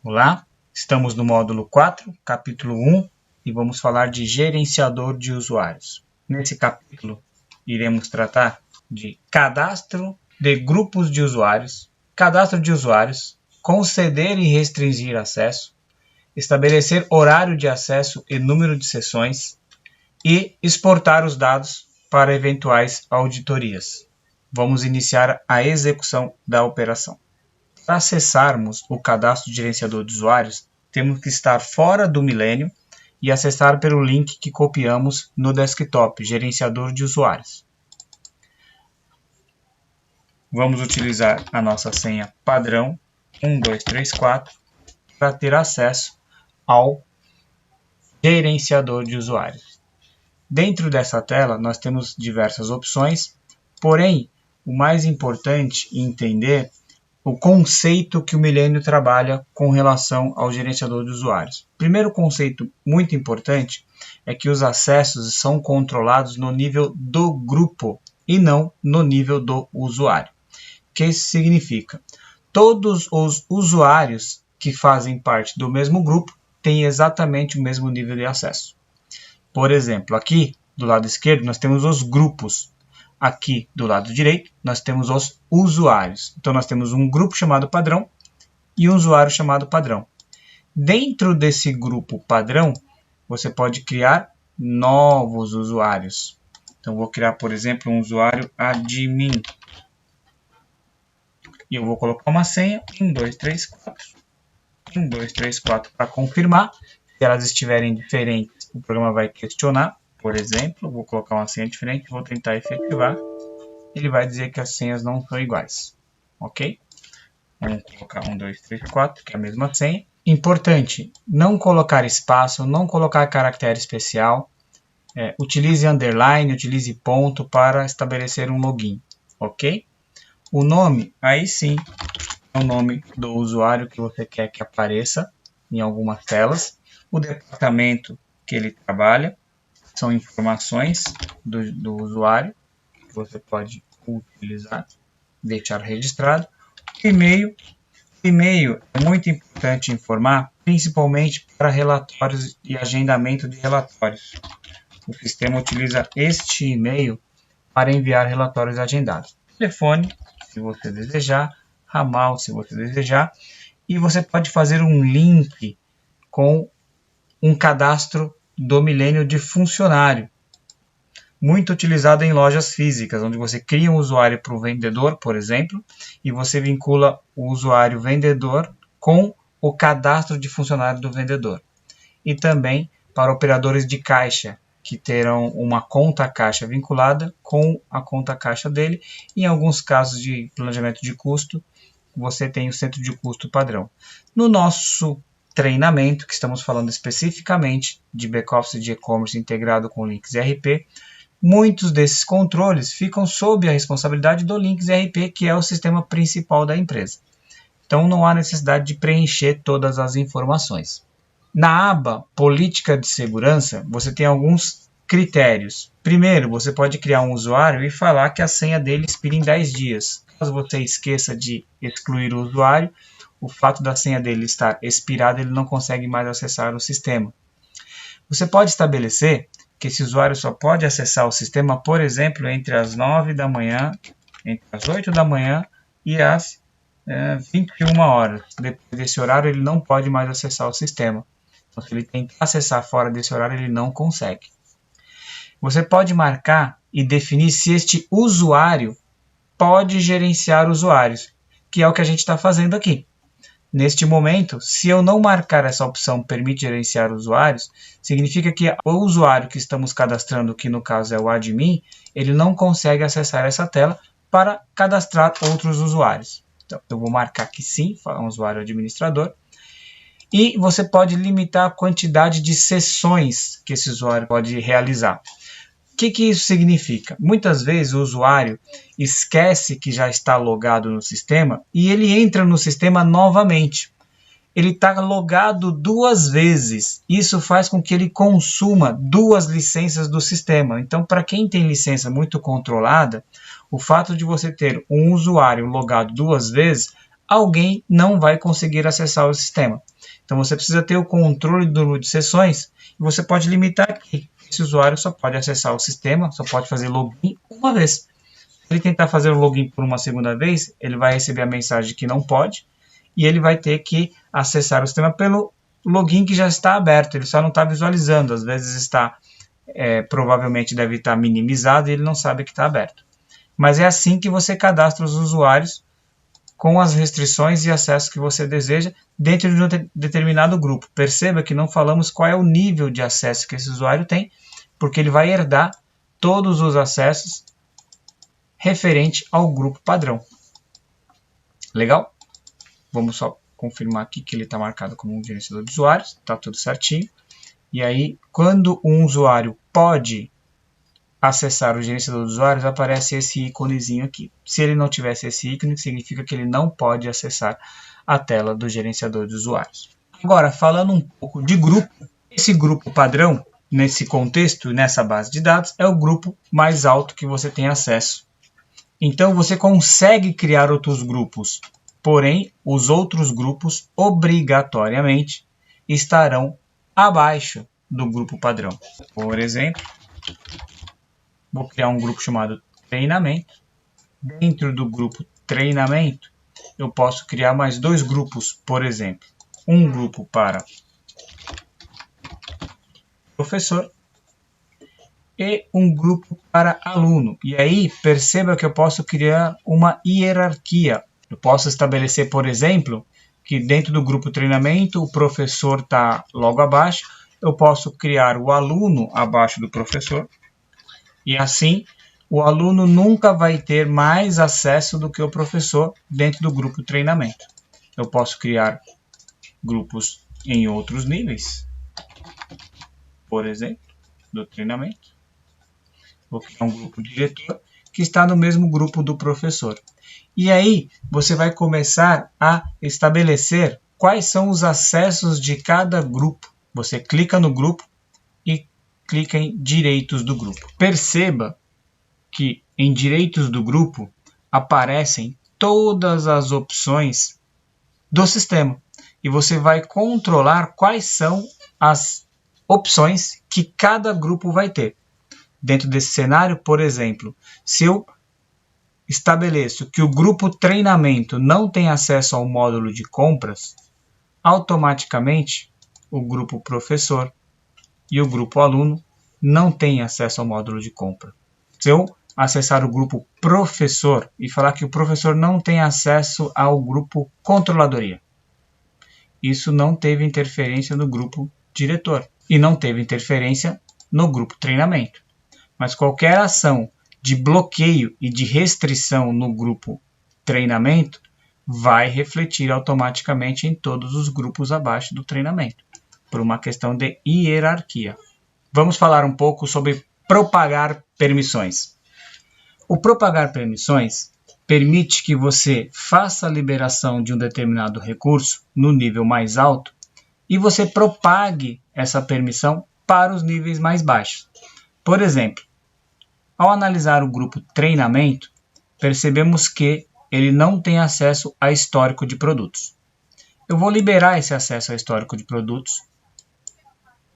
Olá, estamos no módulo 4, capítulo 1, e vamos falar de gerenciador de usuários. Nesse capítulo, iremos tratar de cadastro de grupos de usuários, conceder e restringir acesso, estabelecer horário de acesso e número de sessões e exportar os dados para eventuais auditorias. Vamos iniciar a execução da operação. Para acessarmos o cadastro de gerenciador de usuários, temos que estar fora do Millennium e acessar pelo link que copiamos no desktop, gerenciador de usuários. Vamos utilizar a nossa senha padrão 1234 para ter acesso ao gerenciador de usuários. Dentro dessa tela, nós temos diversas opções, porém, o mais importante entender o conceito que o Millennium trabalha com relação ao gerenciador de usuários. Primeiro conceito muito importante é que os acessos são controlados no nível do grupo e não no nível do usuário. O que isso significa? Todos os usuários que fazem parte do mesmo grupo têm exatamente o mesmo nível de acesso. Por exemplo, aqui do lado esquerdo nós temos os grupos. Aqui do lado direito, nós temos os usuários. Então, nós temos um grupo chamado padrão e um usuário chamado padrão. Dentro desse grupo padrão, você pode criar novos usuários. Então, vou criar, por exemplo, um usuário admin. E eu vou colocar uma senha 1234 para confirmar. Se elas estiverem diferentes, o programa vai questionar. Por exemplo, vou colocar uma senha diferente, vou tentar efetivar. Ele vai dizer que as senhas não são iguais. Ok? Vamos colocar 1234, que é a mesma senha. Importante, não colocar espaço, não colocar caractere especial. Utilize underline, utilize ponto para estabelecer um login. Ok? O nome, aí sim, é o nome do usuário que você quer que apareça em algumas telas. O departamento que ele trabalha. São informações do usuário que você pode utilizar, deixar registrado. E-mail é muito importante informar, principalmente para relatórios e agendamento de relatórios. O sistema utiliza este e-mail para enviar relatórios agendados. Telefone, se você desejar, ramal, se você desejar, e você pode fazer um link com um cadastro do Millennium de funcionário, muito utilizado em lojas físicas, onde você cria um usuário para o vendedor, por exemplo, e você vincula o usuário vendedor com o cadastro de funcionário do vendedor. E também para operadores de caixa, que terão uma conta caixa vinculada com a conta caixa dele. Em alguns casos de planejamento de custo, você tem o centro de custo padrão. No nosso treinamento, que estamos falando especificamente de back-office de e-commerce integrado com Lynx ERP, muitos desses controles ficam sob a responsabilidade do Lynx ERP, que é o sistema principal da empresa. Então, não há necessidade de preencher todas as informações. Na aba Política de Segurança, você tem alguns critérios. Primeiro, você pode criar um usuário e falar que a senha dele expira em 10 dias. Caso você esqueça de excluir o usuário, o fato da senha dele estar expirada, ele não consegue mais acessar o sistema. Você pode estabelecer que esse usuário só pode acessar o sistema, por exemplo, entre as 9 da manhã, entre as 8 da manhã e as 21 horas. Depois desse horário, ele não pode mais acessar o sistema. Então, se ele tentar acessar fora desse horário, ele não consegue. Você pode marcar e definir se este usuário pode gerenciar usuários, que é o que a gente está fazendo aqui. Neste momento, se eu não marcar essa opção permite gerenciar usuários, significa que o usuário que estamos cadastrando, que no caso é o admin, ele não consegue acessar essa tela para cadastrar outros usuários. Então, eu vou marcar que sim, um usuário administrador. E você pode limitar a quantidade de sessões que esse usuário pode realizar. O que isso significa? Muitas vezes o usuário esquece que já está logado no sistema e ele entra no sistema novamente. Ele está logado 2 vezes. Isso faz com que ele consuma 2 licenças do sistema. Então, para quem tem licença muito controlada, o fato de você ter um usuário logado 2 vezes alguém não vai conseguir acessar o sistema. Então você precisa ter o controle do número de sessões e você pode limitar que esse usuário só pode acessar o sistema, só pode fazer login uma vez. Se ele tentar fazer o login por uma segunda vez, ele vai receber a mensagem que não pode e ele vai ter que acessar o sistema pelo login que já está aberto, ele só não está visualizando, às vezes está, provavelmente deve estar minimizado e ele não sabe que está aberto. Mas é assim que você cadastra os usuários com as restrições e acessos que você deseja dentro de um determinado grupo. Perceba que não falamos qual é o nível de acesso que esse usuário tem, porque ele vai herdar todos os acessos referente ao grupo padrão. Legal? Vamos só confirmar aqui que ele está marcado como um gerenciador de usuários, está tudo certinho. E aí, quando um usuário pode acessar o gerenciador de usuários, aparece esse íconezinho aqui. Se ele não tivesse esse ícone, significa que ele não pode acessar a tela do gerenciador de usuários. Agora, falando um pouco de grupo, esse grupo padrão, nesse contexto, nessa base de dados, é o grupo mais alto que você tem acesso. Então, você consegue criar outros grupos, porém, os outros grupos, obrigatoriamente, estarão abaixo do grupo padrão. Por exemplo, vou criar um grupo chamado treinamento. Dentro do grupo treinamento, eu posso criar mais dois grupos, por exemplo. Um grupo para professor e um grupo para aluno. E aí, perceba que eu posso criar uma hierarquia. Eu posso estabelecer, por exemplo, que dentro do grupo treinamento, o professor está logo abaixo. Eu posso criar o aluno abaixo do professor. E assim, o aluno nunca vai ter mais acesso do que o professor dentro do grupo treinamento. Eu posso criar grupos em outros níveis. Por exemplo, do treinamento. Vou criar um grupo diretor que está no mesmo grupo do professor. E aí, você vai começar a estabelecer quais são os acessos de cada grupo. Você clica no grupo e clica em direitos do grupo. Perceba que em direitos do grupo aparecem todas as opções do sistema. E você vai controlar quais são as opções que cada grupo vai ter. Dentro desse cenário, por exemplo, se eu estabeleço que o grupo treinamento não tem acesso ao módulo de compras, automaticamente o grupo professor e o grupo aluno não têm acesso ao módulo de compra. Se eu acessar o grupo professor e falar que o professor não tem acesso ao grupo controladoria, isso não teve interferência no grupo diretor e não teve interferência no grupo treinamento. Mas qualquer ação de bloqueio e de restrição no grupo treinamento vai refletir automaticamente em todos os grupos abaixo do treinamento, por uma questão de hierarquia. Vamos falar um pouco sobre propagar permissões. O propagar permissões permite que você faça a liberação de um determinado recurso no nível mais alto e você propague essa permissão para os níveis mais baixos. Por exemplo, ao analisar o grupo treinamento, percebemos que ele não tem acesso a histórico de produtos. Eu vou liberar esse acesso a histórico de produtos.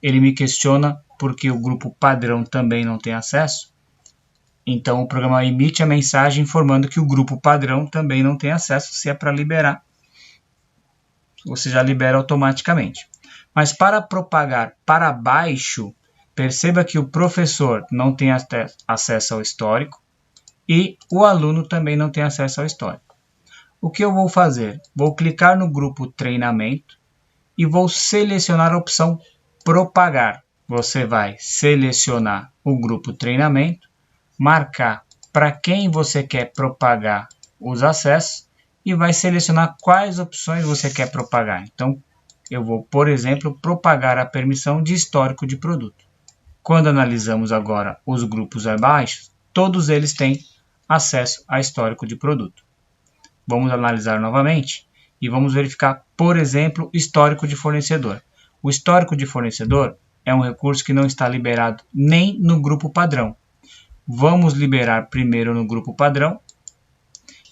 Ele me questiona porque o grupo padrão também não tem acesso. Então o programa emite a mensagem informando que o grupo padrão também não tem acesso. Se é para liberar, você já libera automaticamente. Mas para propagar para baixo, perceba que o professor não tem acesso ao histórico e o aluno também não tem acesso ao histórico. O que eu vou fazer? Vou clicar no grupo treinamento e vou selecionar a opção propagar. Você vai selecionar o grupo treinamento, marcar para quem você quer propagar os acessos e vai selecionar quais opções você quer propagar. Então, eu vou, por exemplo, propagar a permissão de histórico de produto. Quando analisamos agora os grupos abaixo, todos eles têm acesso a histórico de produto. Vamos analisar novamente e vamos verificar, por exemplo, histórico de fornecedor. O histórico de fornecedor é um recurso que não está liberado nem no grupo padrão. Vamos liberar primeiro no grupo padrão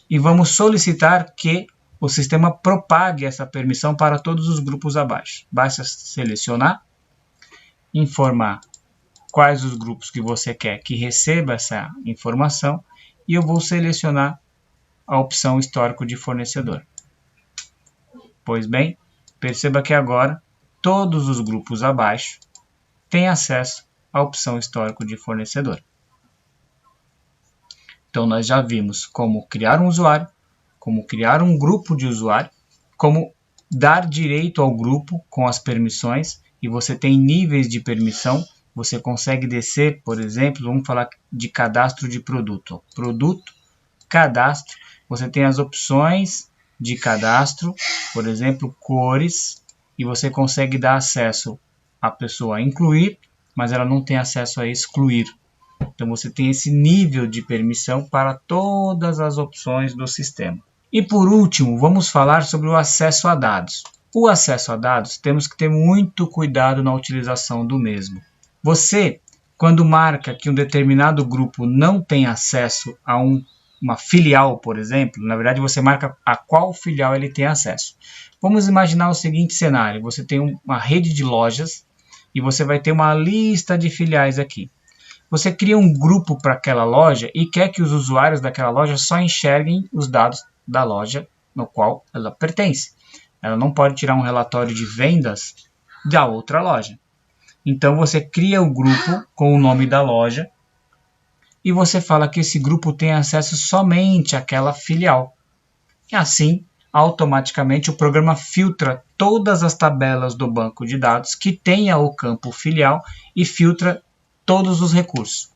e vamos solicitar que o sistema propague essa permissão para todos os grupos abaixo. Basta selecionar, informar quais os grupos que você quer que receba essa informação e eu vou selecionar a opção histórico de fornecedor. Pois bem, perceba que agora todos os grupos abaixo têm acesso à opção histórico de fornecedor. Então nós já vimos como criar um usuário, como criar um grupo de usuário, como dar direito ao grupo com as permissões, e você tem níveis de permissão, você consegue descer, por exemplo, vamos falar de cadastro de produto. Produto, cadastro, você tem as opções de cadastro, por exemplo, cores, e você consegue dar acesso à pessoa a incluir, mas ela não tem acesso a excluir. Então você tem esse nível de permissão para todas as opções do sistema. E por último, vamos falar sobre o acesso a dados. O acesso a dados, temos que ter muito cuidado na utilização do mesmo. Você, quando marca que um determinado grupo não tem acesso a uma filial, por exemplo, na verdade você marca a qual filial ele tem acesso. Vamos imaginar o seguinte cenário, você tem uma rede de lojas e você vai ter uma lista de filiais aqui. Você cria um grupo para aquela loja e quer que os usuários daquela loja só enxerguem os dados da loja no qual ela pertence. Ela não pode tirar um relatório de vendas da outra loja. Então você cria o grupo com o nome da loja e você fala que esse grupo tem acesso somente àquela filial. E assim, automaticamente o programa filtra todas as tabelas do banco de dados que tenha o campo filial e filtra todos os recursos.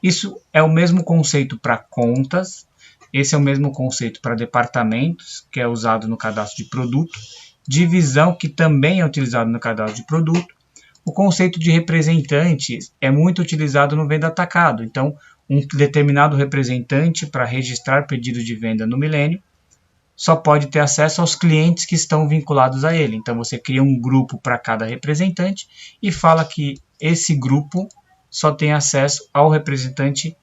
Isso é o mesmo conceito para contas, esse é o mesmo conceito para departamentos, que é usado no cadastro de produto, divisão, que também é utilizado no cadastro de produto. O conceito de representante é muito utilizado no venda atacado, então um determinado representante para registrar pedidos de venda no Milênio só pode ter acesso aos clientes que estão vinculados a ele. Então você cria um grupo para cada representante e fala que esse grupo só tem acesso ao representante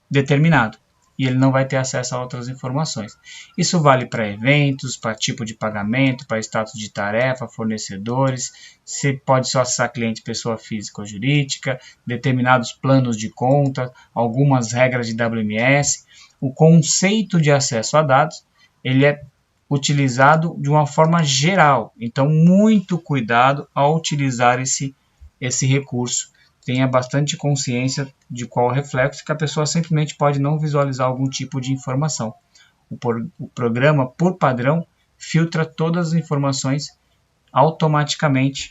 determinado e ele não vai ter acesso a outras informações. Isso vale para eventos, para tipo de pagamento, para status de tarefa, fornecedores, você pode só acessar cliente pessoa física ou jurídica, determinados planos de conta, algumas regras de WMS. O conceito de acesso a dados ele é utilizado de uma forma geral, então muito cuidado ao utilizar esse recurso. Tenha bastante consciência de qual é o reflexo, que a pessoa simplesmente pode não visualizar algum tipo de informação. O programa, por padrão, filtra todas as informações automaticamente,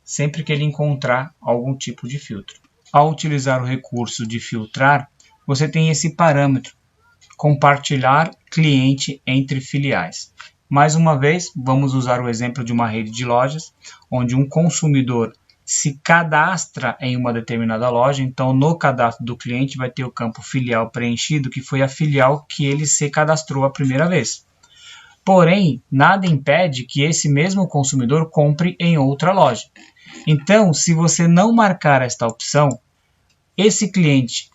sempre que ele encontrar algum tipo de filtro. Ao utilizar o recurso de filtrar, você tem esse parâmetro, compartilhar cliente entre filiais. Mais uma vez, vamos usar o exemplo de uma rede de lojas, onde um consumidor se cadastra em uma determinada loja, então no cadastro do cliente vai ter o campo filial preenchido, que foi a filial que ele se cadastrou a primeira vez. Porém, nada impede que esse mesmo consumidor compre em outra loja. Então, se você não marcar esta opção, esse cliente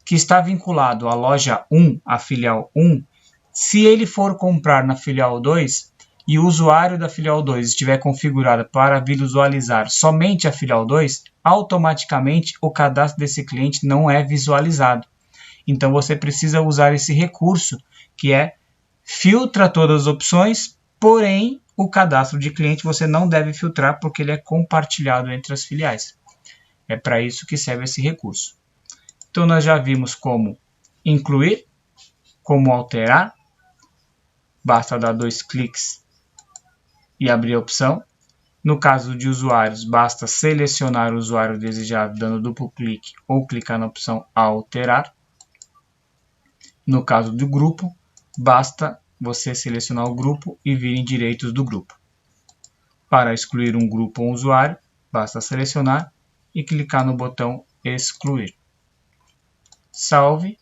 que está vinculado à loja 1, à filial 1, se ele for comprar na filial 2, e o usuário da filial 2 estiver configurado para visualizar somente a filial 2, automaticamente o cadastro desse cliente não é visualizado. Então você precisa usar esse recurso, que é filtra todas as opções, porém o cadastro de cliente você não deve filtrar porque ele é compartilhado entre as filiais. É para isso que serve esse recurso. Então nós já vimos como incluir, como alterar, basta dar 2 cliques e abrir a opção. No caso de usuários, basta selecionar o usuário desejado dando duplo clique ou clicar na opção alterar. No caso do grupo, basta você selecionar o grupo e vir em direitos do grupo. Para excluir um grupo ou um usuário, basta selecionar e clicar no botão excluir. Salve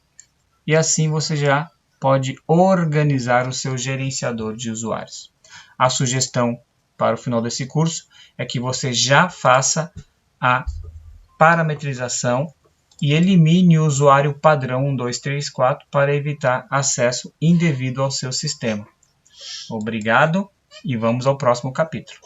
e assim você já pode organizar o seu gerenciador de usuários. A sugestão para o final desse curso é que você já faça a parametrização e elimine o usuário padrão 1234 para evitar acesso indevido ao seu sistema. Obrigado e vamos ao próximo capítulo.